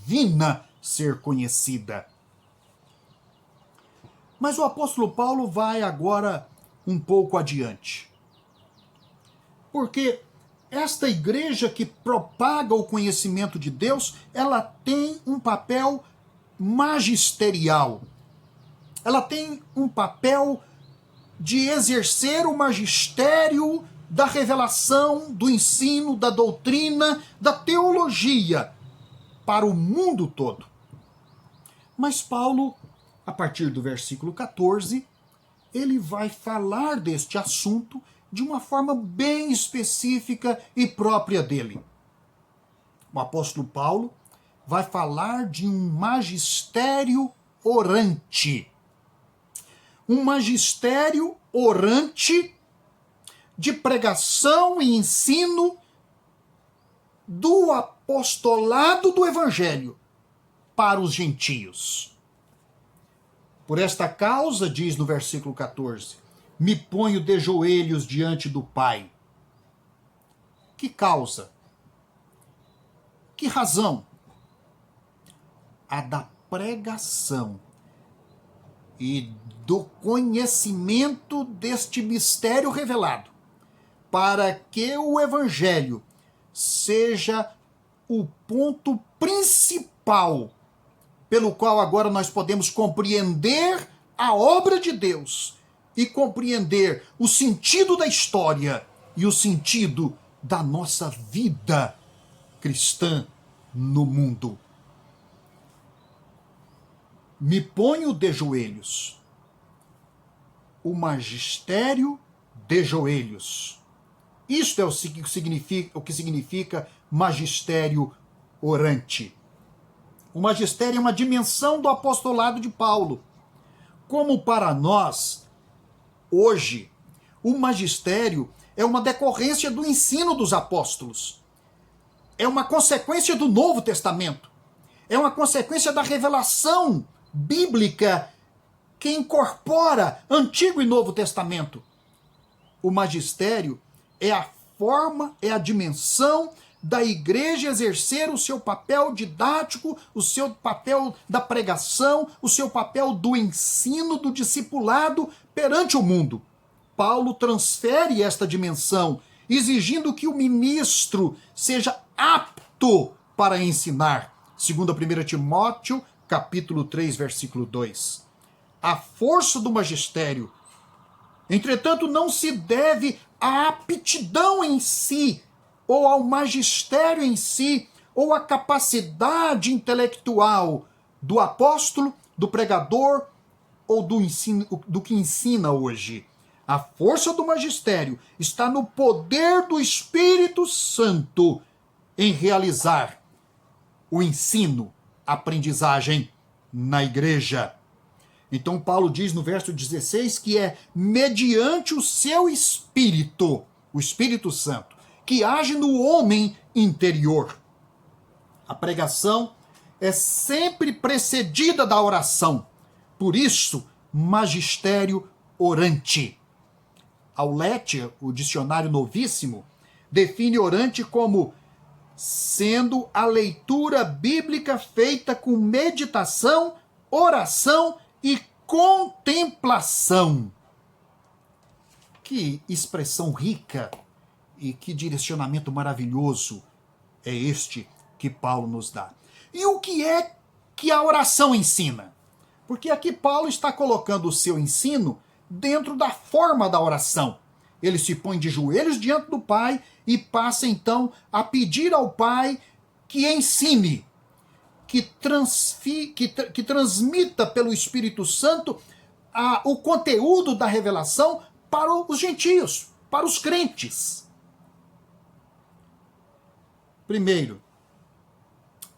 divina ser conhecida. Mas o apóstolo Paulo vai agora um pouco adiante. Porque esta igreja que propaga o conhecimento de Deus, ela tem um papel magisterial. Ela tem um papel de exercer o magistério da revelação, do ensino, da doutrina, da teologia para o mundo todo. Mas Paulo, a partir do versículo 14, ele vai falar deste assunto de uma forma bem específica e própria dele. O apóstolo Paulo vai falar de um magistério orante. Um magistério orante de pregação e ensino do apostolado do Evangelho para os gentios. Por esta causa, diz no versículo 14, me ponho de joelhos diante do Pai. Que causa? Que razão? A da pregação e do conhecimento deste mistério revelado, para que o Evangelho seja o ponto principal pelo qual agora nós podemos compreender a obra de Deus e compreender o sentido da história e o sentido da nossa vida cristã no mundo. Me ponho de joelhos. O magistério de joelhos. Isto é o que significa magistério orante. O magistério é uma dimensão do apostolado de Paulo. Como para nós, hoje, o magistério é uma decorrência do ensino dos apóstolos. É uma consequência do Novo Testamento. É uma consequência da revelação bíblica que incorpora Antigo e Novo Testamento. O magistério é a forma, é a dimensão da igreja exercer o seu papel didático, o seu papel da pregação, o seu papel do ensino, do discipulado perante o mundo. Paulo transfere esta dimensão, exigindo que o ministro seja apto para ensinar. Segundo 1 Timóteo, capítulo 3, versículo 2. A força do magistério, entretanto, não se deve à aptidão em si, ou ao magistério em si, ou à capacidade intelectual do apóstolo, do pregador, ou do que ensina hoje. A força do magistério está no poder do Espírito Santo em realizar o ensino, a aprendizagem na igreja. Então Paulo diz no verso 16 que é mediante o seu Espírito, o Espírito Santo, que age no homem interior. A pregação é sempre precedida da oração. Por isso, magistério orante. Aulete, o dicionário novíssimo, define orante como sendo a leitura bíblica feita com meditação, oração e contemplação. Que expressão rica e que direcionamento maravilhoso é este que Paulo nos dá. E o que é que a oração ensina? Porque aqui Paulo está colocando o seu ensino dentro da forma da oração. Ele se põe de joelhos diante do Pai e passa então a pedir ao Pai que ensine, que transmita pelo Espírito Santo o conteúdo da revelação para os gentios, para os crentes. Primeiro,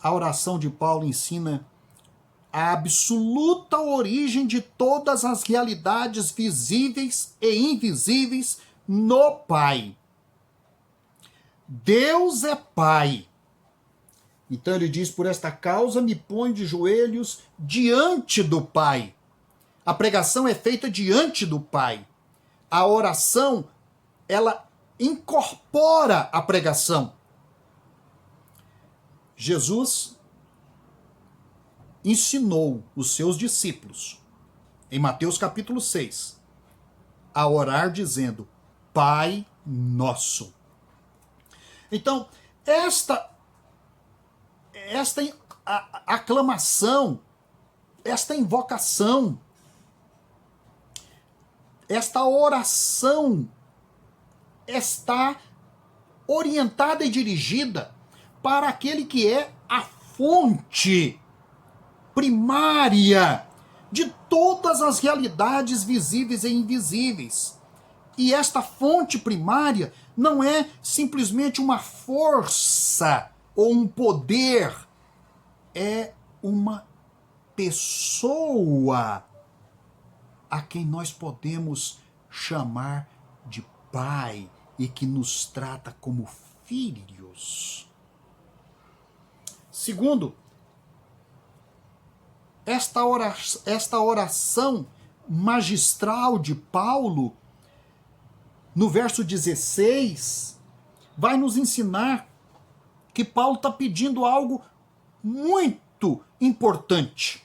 a oração de Paulo ensina a absoluta origem de todas as realidades visíveis e invisíveis no Pai. Deus é Pai. Então ele diz, por esta causa me ponho de joelhos diante do Pai. A pregação é feita diante do Pai. A oração, ela incorpora a pregação. Jesus ensinou os seus discípulos, em Mateus capítulo 6, a orar dizendo: Pai Nosso. Então, esta aclamação, esta invocação, esta oração está orientada e dirigida para aquele que é a fonte primária de todas as realidades visíveis e invisíveis. E esta fonte primária não é simplesmente uma força ou um poder, é uma pessoa a quem nós podemos chamar de Pai e que nos trata como filhos. Segundo, esta oração magistral de Paulo, no verso 16, vai nos ensinar que Paulo está pedindo algo muito importante.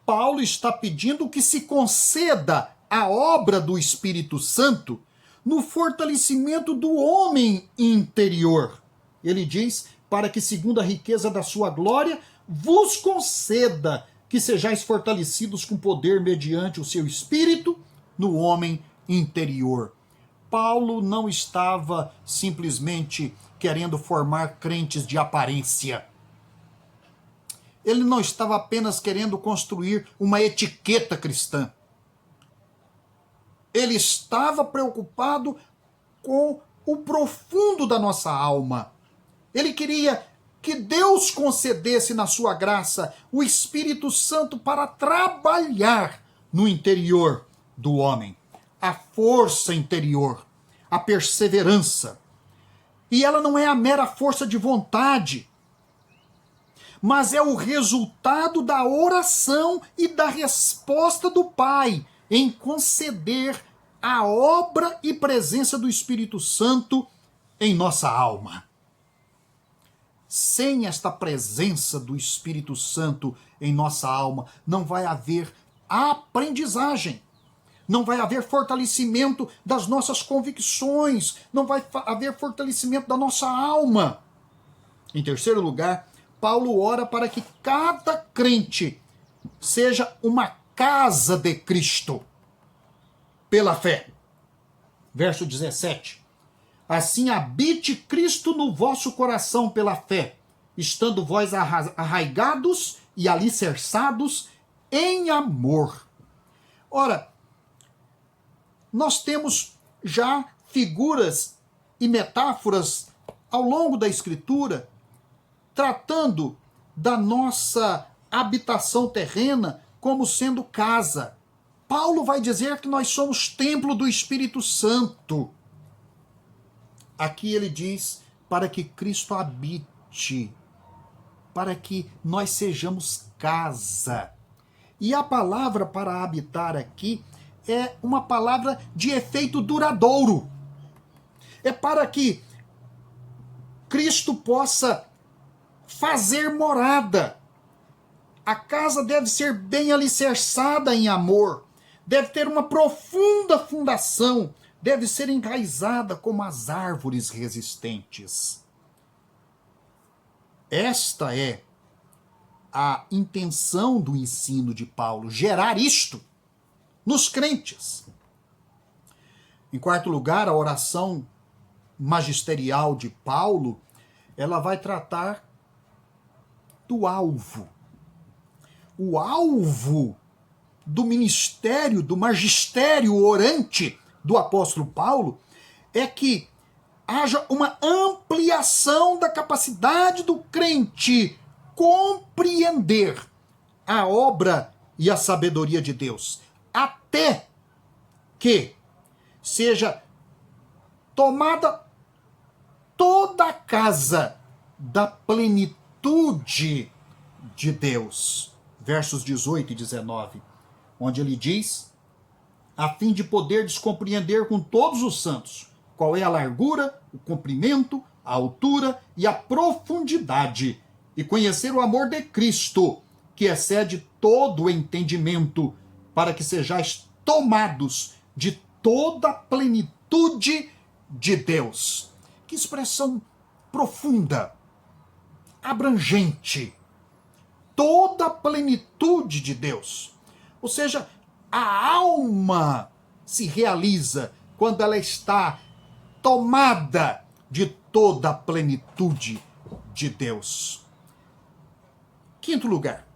Paulo está pedindo que se conceda a obra do Espírito Santo no fortalecimento do homem interior. Ele diz: para que, segundo a riqueza da sua glória, vos conceda que sejais fortalecidos com poder mediante o seu Espírito no homem interior. Paulo não estava simplesmente querendo formar crentes de aparência. Ele não estava apenas querendo construir uma etiqueta cristã. Ele estava preocupado com o profundo da nossa alma. Ele queria que Deus concedesse na sua graça o Espírito Santo para trabalhar no interior do homem. A força interior, a perseverança. E ela não é a mera força de vontade, mas é o resultado da oração e da resposta do Pai em conceder a obra e presença do Espírito Santo em nossa alma. Sem esta presença do Espírito Santo em nossa alma, não vai haver aprendizagem, não vai haver fortalecimento das nossas convicções, não vai haver fortalecimento da nossa alma. Em terceiro lugar, Paulo ora para que cada crente seja uma casa de Cristo, pela fé. Verso 17. Assim habite Cristo no vosso coração pela fé, estando vós arraigados e alicerçados em amor. Ora, nós temos já figuras e metáforas ao longo da Escritura tratando da nossa habitação terrena como sendo casa. Paulo vai dizer que nós somos templo do Espírito Santo. Aqui ele diz para que Cristo habite, para que nós sejamos casa. E a palavra para habitar aqui é uma palavra de efeito duradouro. É para que Cristo possa fazer morada. A casa deve ser bem alicerçada em amor, deve ter uma profunda fundação, deve ser enraizada como as árvores resistentes. Esta é a intenção do ensino de Paulo, gerar isto nos crentes. Em quarto lugar, a oração magisterial de Paulo, ela vai tratar do alvo. O alvo do ministério, do magistério orante do apóstolo Paulo é que haja uma ampliação da capacidade do crente compreender a obra e a sabedoria de Deus, até que seja tomada toda a casa da plenitude de Deus. Versos 18 e 19, onde ele diz: a fim de poderdes compreender com todos os santos qual é a largura, o comprimento, a altura e a profundidade, e conhecer o amor de Cristo, que excede todo o entendimento, para que sejais tomados de toda a plenitude de Deus. Que expressão profunda, abrangente. Toda a plenitude de Deus. Ou seja, a alma se realiza quando ela está tomada de toda a plenitude de Deus. Quinto lugar,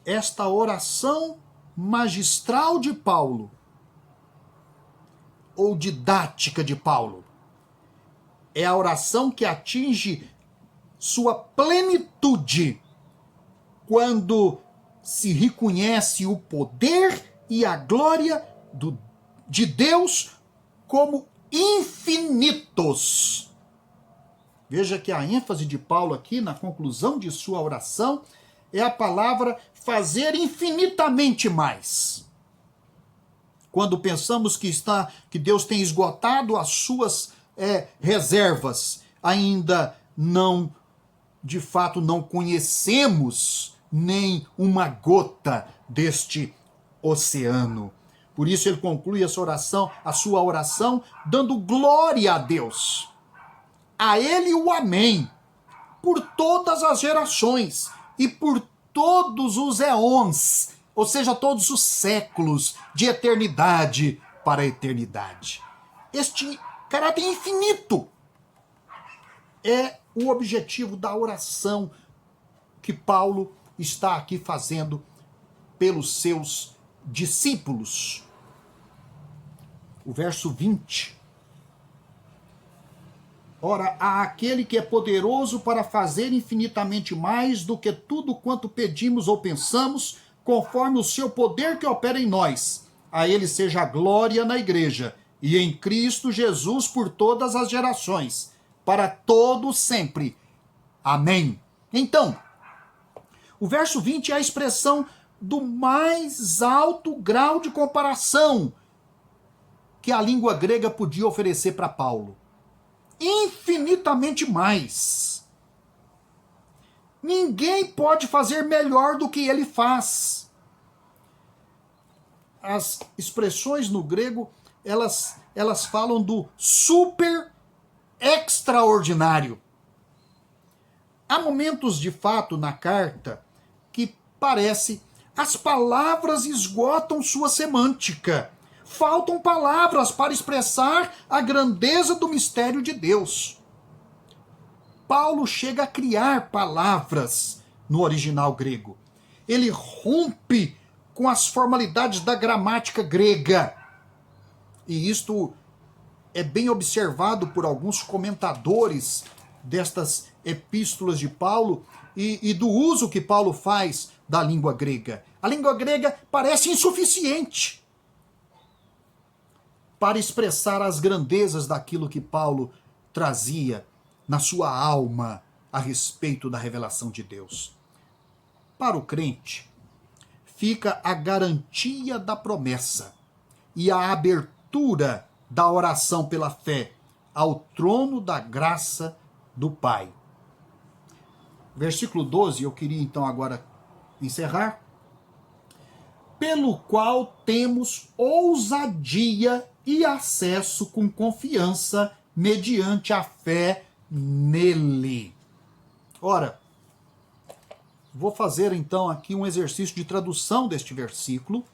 esta oração magistral de Paulo, ou didática de Paulo, é a oração que atinge sua plenitude quando se reconhece o poder e a glória de Deus como infinitos. Veja que a ênfase de Paulo aqui na conclusão de sua oração é a palavra fazer infinitamente mais. Quando pensamos que Deus tem esgotado as suas reservas, ainda não, de fato, não conhecemos nem uma gota deste oceano. Por isso ele conclui a sua oração, dando glória a Deus. A ele o amém, por todas as gerações e por todos os éons, ou seja, todos os séculos, de eternidade para a eternidade. Este caráter infinito é o objetivo da oração que Paulo está aqui fazendo pelos seus discípulos. O verso 20. Ora, há aquele que é poderoso para fazer infinitamente mais do que tudo quanto pedimos ou pensamos, conforme o seu poder que opera em nós. A ele seja a glória na igreja e em Cristo Jesus por todas as gerações, para todos sempre. Amém. Então, o verso 20 é a expressão do mais alto grau de comparação que a língua grega podia oferecer para Paulo. Infinitamente mais. Ninguém pode fazer melhor do que ele faz. As expressões no grego, elas falam do super extraordinário. Há momentos de fato na carta que parece as palavras esgotam sua semântica. Faltam palavras para expressar a grandeza do mistério de Deus. Paulo chega a criar palavras no original grego. Ele rompe com as formalidades da gramática grega. E isto é bem observado por alguns comentadores destas epístolas de Paulo e do uso que Paulo faz da língua grega. A língua grega parece insuficiente para expressar as grandezas daquilo que Paulo trazia na sua alma a respeito da revelação de Deus. Para o crente, fica a garantia da promessa e a abertura da oração pela fé ao trono da graça do Pai. Versículo 12, eu queria então agora encerrar. Pelo qual temos ousadia e acesso com confiança mediante a fé nele. Ora, vou fazer então aqui um exercício de tradução deste versículo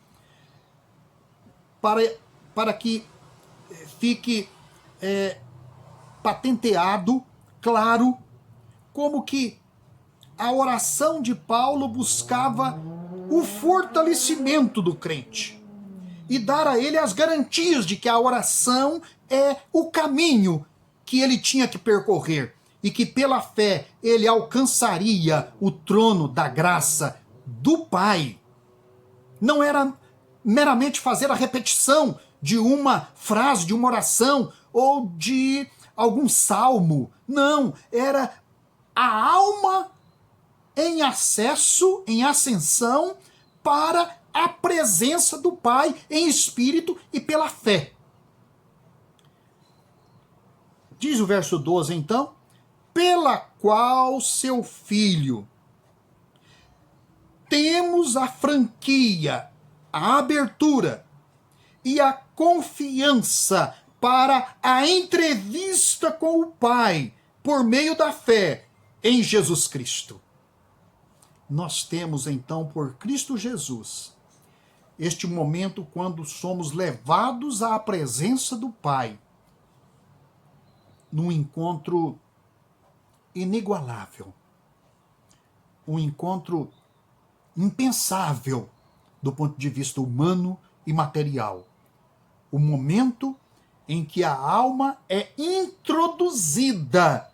para que fique patenteado, claro, como que a oração de Paulo buscava o fortalecimento do crente e dar a ele as garantias de que a oração é o caminho que ele tinha que percorrer e que pela fé ele alcançaria o trono da graça do Pai. Não era meramente fazer a repetição de uma frase, de uma oração ou de algum salmo. Não, era a alma em acesso, em ascensão para a presença do Pai em espírito e pela fé. Diz o verso 12 então, pela qual seu Filho, temos a franquia, a abertura e a confiança para a entrevista com o Pai por meio da fé em Jesus Cristo. Nós temos então por Cristo Jesus este momento quando somos levados à presença do Pai, num encontro inigualável, um encontro impensável do ponto de vista humano e material. O momento em que a alma é introduzida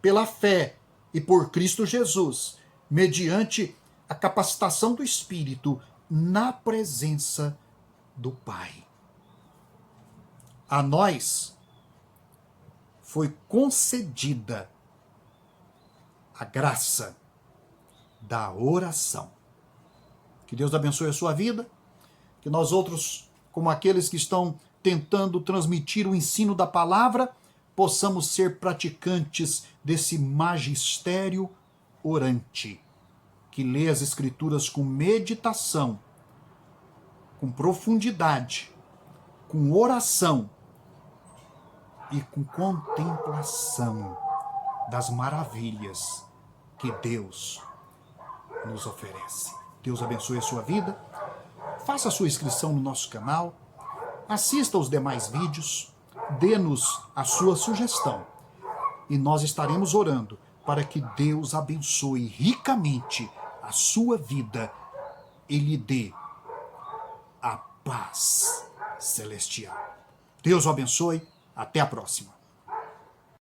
pela fé e por Cristo Jesus, mediante a capacitação do Espírito na presença do Pai. A nós foi concedida a graça da oração. Que Deus abençoe a sua vida, que nós outros, como aqueles que estão tentando transmitir o ensino da palavra, possamos ser praticantes desse magistério orante, que lê as Escrituras com meditação, com profundidade, com oração e com contemplação das maravilhas que Deus nos oferece. Deus abençoe a sua vida. Faça a sua inscrição no nosso canal, assista aos demais vídeos, dê-nos a sua sugestão e nós estaremos orando para que Deus abençoe ricamente a sua vida e lhe dê a paz celestial. Deus o abençoe. Até a próxima.